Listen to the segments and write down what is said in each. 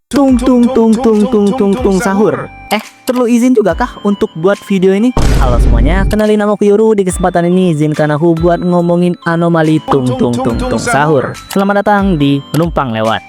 Tung tung tung tung tung tung tung sahur. Perlu izin juga kah untuk buat video ini? Halo semuanya, kenalin nama aku Yoru. Di kesempatan ini izinkan aku buat ngomongin anomali tung tung tung tung sahur. Selamat datang di Penumpang Lewat.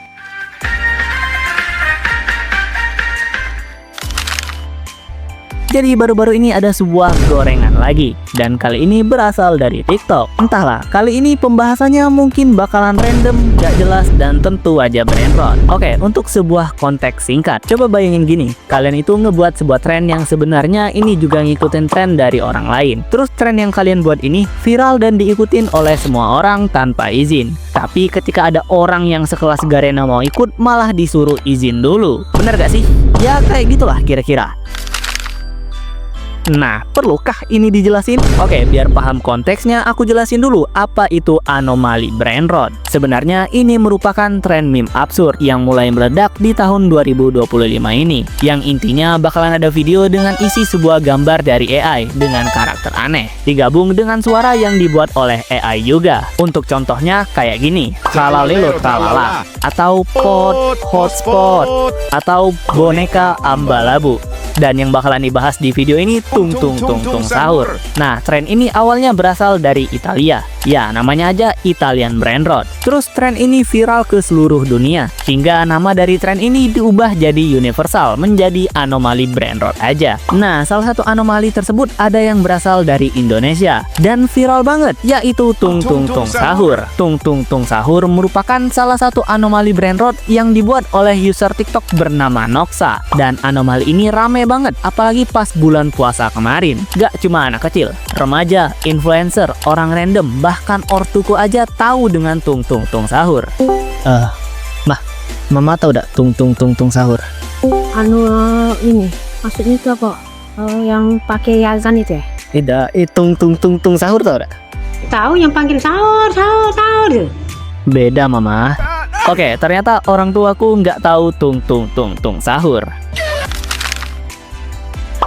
Jadi baru-baru ini ada sebuah gorengan lagi, dan kali ini berasal dari TikTok. Entahlah, kali ini pembahasannya mungkin bakalan random, gak jelas, dan tentu aja brainrot. Oke, untuk sebuah konteks singkat, coba bayangin gini, kalian itu ngebuat sebuah tren yang sebenarnya ini juga ngikutin tren dari orang lain. Terus tren yang kalian buat ini viral dan diikutin oleh semua orang tanpa izin. Tapi ketika ada orang yang sekelas Garena mau ikut, malah disuruh izin dulu. Bener gak sih? Ya kayak gitulah kira-kira. Nah, perlukah ini dijelasin? Oke, biar paham konteksnya, aku jelasin dulu apa itu anomali brainrot. Sebenarnya ini merupakan tren meme absurd yang mulai meledak di tahun 2025 ini. Yang intinya bakalan ada video dengan isi sebuah gambar dari AI dengan karakter aneh, digabung dengan suara yang dibuat oleh AI juga. Untuk contohnya kayak gini, tralalelo tralala, atau pot hotspot, atau boneka ambalabu. Dan yang bakalan dibahas di video ini tung tung tung tung sahur. Nah, tren ini awalnya berasal dari Italia. Ya, namanya aja Italian brainrot. Terus tren ini viral ke seluruh dunia, hingga nama dari tren ini diubah jadi universal, menjadi anomali brainrot aja. Nah, salah satu anomali tersebut ada yang berasal dari Indonesia dan viral banget, yaitu tung tung tung sahur. Tung tung tung sahur merupakan salah satu anomali brainrot yang dibuat oleh user TikTok bernama Noxa. Dan anomali ini rame banget, apalagi pas bulan puasa kemarin. Gak cuma anak kecil, remaja, influencer, orang random, bahkan ortuku aja tahu dengan tung tung tung sahur. Mama tahu gak tung tung tung tung sahur? Ini maksudnya itu apa? Yang pakai azan itu ya? Tidak, tung tung tung tung sahur tahu gak? Tahu yang panggil sahur tuh. Beda mama. Oke, ternyata orang tuaku nggak tahu tung tung tung tung sahur.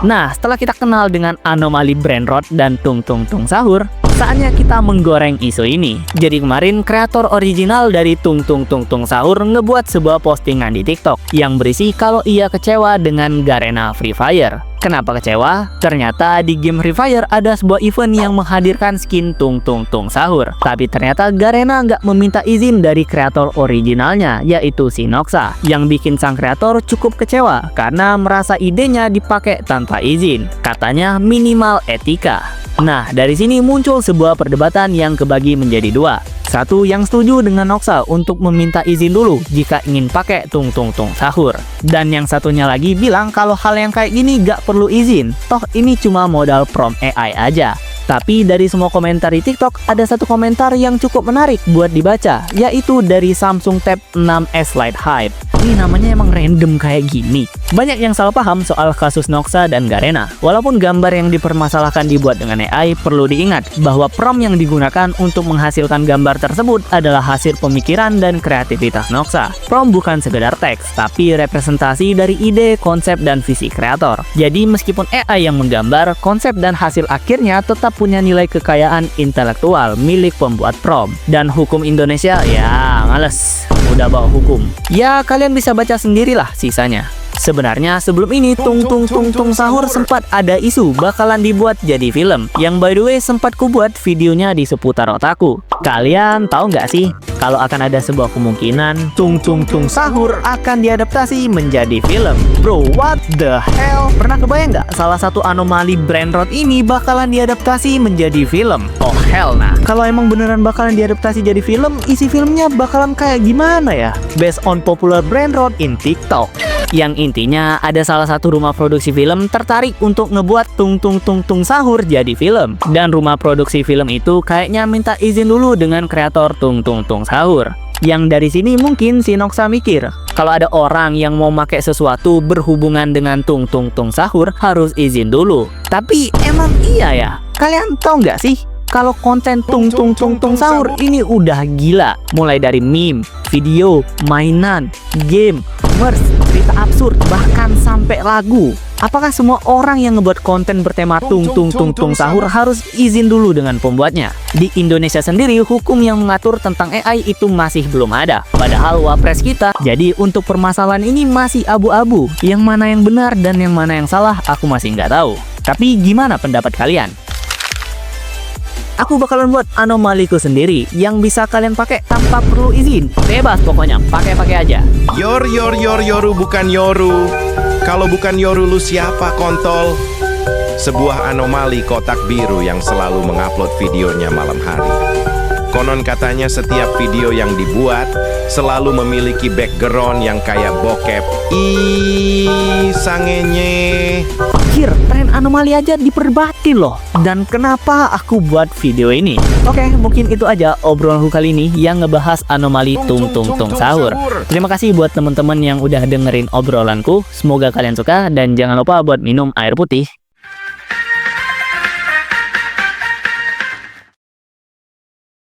Nah, setelah kita kenal dengan anomali brainrot dan tung tung tung sahur, saatnya kita menggoreng isu ini. Jadi kemarin kreator original dari tung tung tung tung sahur ngebuat sebuah postingan di TikTok yang berisi kalau ia kecewa dengan Garena Free Fire. Kenapa kecewa? Ternyata di game Free Fire ada sebuah event yang menghadirkan skin tung tung tung sahur. Tapi ternyata Garena nggak meminta izin dari kreator originalnya, yaitu si Noxa, yang bikin sang kreator cukup kecewa karena merasa idenya dipakai tanpa izin. Katanya minimal etika. Nah, dari sini muncul sebuah perdebatan yang kebagi menjadi dua. Satu yang setuju dengan Noxa untuk meminta izin dulu jika ingin pakai tung tung tung sahur. Dan yang satunya lagi bilang kalau hal yang kayak gini gak perlu izin, toh ini cuma modal prompt AI aja. Tapi dari semua komentar di TikTok, ada satu komentar yang cukup menarik buat dibaca, yaitu dari Samsung Tab 6s Lite Hype. Ini namanya emang random kayak gini. Banyak yang salah paham soal kasus Noxa dan Garena. Walaupun gambar yang dipermasalahkan dibuat dengan AI, perlu diingat bahwa prompt yang digunakan untuk menghasilkan gambar tersebut adalah hasil pemikiran dan kreativitas Noxa. Prompt bukan sekedar teks, tapi representasi dari ide, konsep, dan visi kreator. Jadi meskipun AI yang menggambar, konsep dan hasil akhirnya tetap punya nilai kekayaan intelektual milik pembuat prompt. Dan hukum Indonesia, ya males, udah bawa hukum. Ya kalian bisa baca sendirilah sisanya. Sebenarnya sebelum ini tung tung tung tung sahur sempat ada isu bakalan dibuat jadi film, yang by the way sempat kubuat videonya di seputar otaku. Kalian tahu nggak sih kalau akan ada sebuah kemungkinan tung tung tung sahur akan diadaptasi menjadi film? Bro, what the hell? Pernah kebayang nggak salah satu anomali brainrot ini bakalan diadaptasi menjadi film? Oh hell nah. Kalau emang beneran bakalan diadaptasi jadi film, isi filmnya bakalan kayak gimana ya? Based on popular brainrot in TikTok. Yang intinya ada salah satu rumah produksi film tertarik untuk ngebuat tung tung tung tung sahur jadi film. Dan rumah produksi film itu kayaknya minta izin dulu dengan kreator tung tung tung sahur. Yang dari sini mungkin si Noxa mikir, kalau ada orang yang mau pakai sesuatu berhubungan dengan tung tung tung sahur harus izin dulu. Tapi emang iya ya? Kalian tahu nggak sih? Kalau konten tung tung tung tung sahur ini udah gila. Mulai dari meme, video, mainan, game, merch, cerita absurd, bahkan sampai lagu. Apakah semua orang yang ngebuat konten bertema tung tung tung tung sahur harus izin dulu dengan pembuatnya? Di Indonesia sendiri, hukum yang mengatur tentang AI itu masih belum ada. Padahal wapres kita. Jadi untuk permasalahan ini masih abu-abu. Yang mana yang benar dan yang mana yang salah, aku masih nggak tahu. Tapi gimana pendapat kalian? Aku bakalan buat anomaliku sendiri yang bisa kalian pakai tanpa perlu izin. Bebas pokoknya, pakai-pakai aja. Yoru bukan Yoru. Kalau bukan Yoru lu siapa kontol? Sebuah anomali kotak biru yang selalu mengupload videonya malam hari. Konon katanya setiap video yang dibuat selalu memiliki background yang kayak bokep. Ih, sangenye. Anjir, tren anomali aja diperbatin loh. Dan kenapa aku buat video ini? Oke, mungkin itu aja obrolanku kali ini yang ngebahas anomali tung tung tung sahur. Terima kasih buat teman-teman yang udah dengerin obrolanku. Semoga kalian suka dan jangan lupa buat minum air putih.